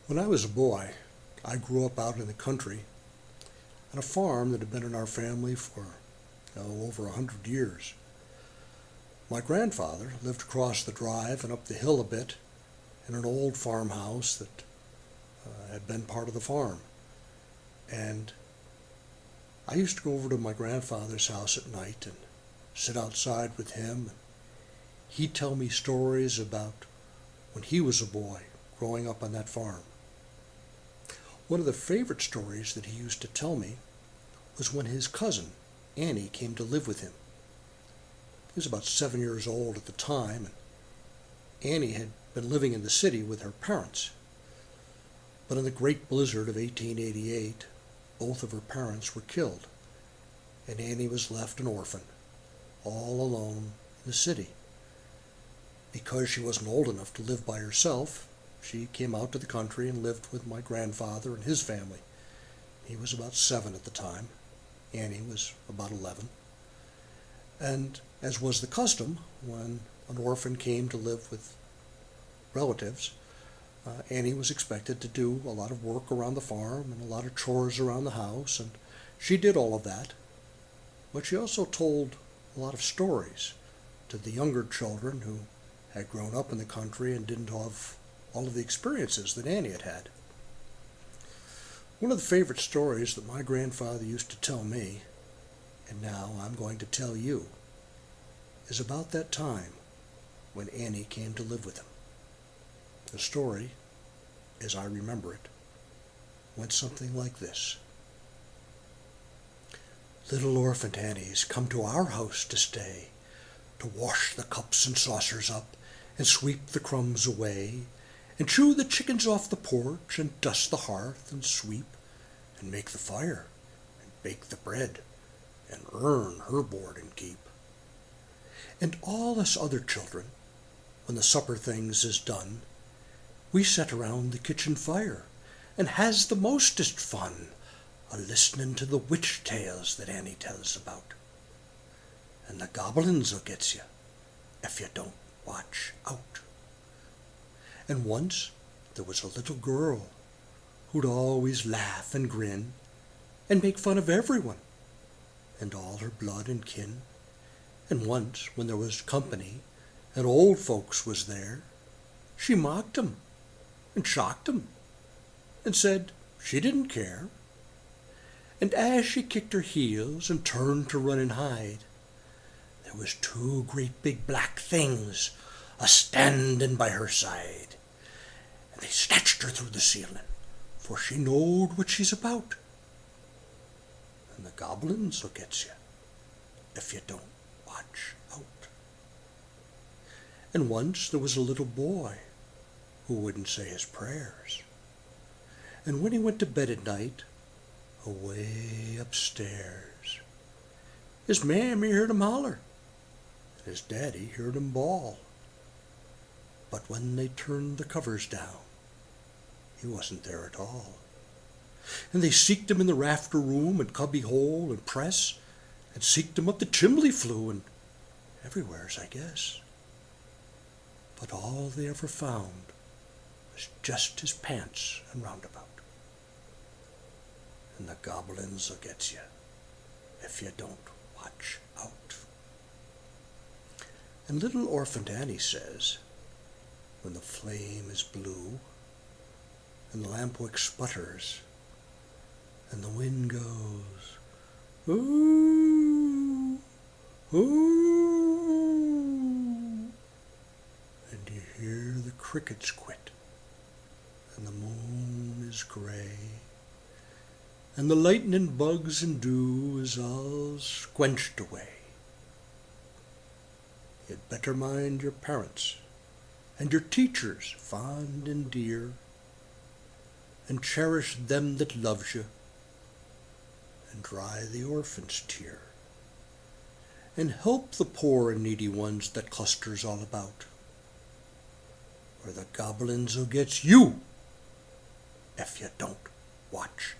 When I was a boy, I grew up out in the country on a farm that had been in our family for over 100 years. My grandfather lived across the drive and up the hill a bit in an old farmhouse that had been part of the farm. And I used to go over to my grandfather's house at night and sit outside with him. And he'd tell me stories about when he was a boy growing up on that farm. One of the favorite stories that he used to tell me was when his cousin, Annie, came to live with him. He was about 7 years old at the time, and Annie had been living in the city with her parents. But in the great blizzard of 1888, both of her parents were killed, and Annie was left an orphan, all alone in the city. Because she wasn't old enough to live by herself, she came out to the country and lived with my grandfather and his family. He was about 7 at the time. Annie was about 11. And as was the custom, when an orphan came to live with relatives, Annie was expected to do a lot of work around the farm and a lot of chores around the house, and she did all of that. But she also told a lot of stories to the younger children who had grown up in the country and didn't have all of the experiences that Annie had had. One of the favorite stories that my grandfather used to tell me, and now I'm going to tell you, is about that time when Annie came to live with him. The story, as I remember it, went something like this. Little orphan Annie's come to our house to stay, to wash the cups and saucers up, and sweep the crumbs away, and chew the chickens off the porch, and dust the hearth, and sweep, and make the fire, and bake the bread, and earn her board and keep. And all us other children, when the supper things is done, we set around the kitchen fire, and has the mostest fun, a-listening to the witch tales that Annie tells about. And the goblins'll get you, if you don't watch out. And once there was a little girl who'd always laugh and grin and make fun of everyone and all her blood and kin. And once when there was company and old folks was there, she mocked 'em and shocked 'em and said she didn't care. And as she kicked her heels and turned to run and hide, there was 2 great big black things a-standing by her side. And they snatched her through the ceiling, for she knowed what she's about. And the goblins'll get you, if you don't watch out. And once there was a little boy who wouldn't say his prayers. And when he went to bed at night, away upstairs, his mammy heard him holler, and his daddy heard him bawl. But when they turned the covers down, he wasn't there at all. And they seeked him in the rafter room and cubby hole and press, and seeked him up the chimney flue, and everywheres, I guess. But all they ever found was just his pants and roundabout. And the goblins'll get you, if you don't watch out. And little orphan Annie says, when the flame is blue, and the lampwick sputters, and the wind goes, ooh, ooh, and you hear the crickets quit, and the moon is gray, and the lightning bugs and dew is all squenched away. You'd better mind your parents and your teachers fond and dear, and cherish them that loves you, and dry the orphan's tear, and help the poor and needy ones that clusters all about, or the goblins'll get you if you don't watch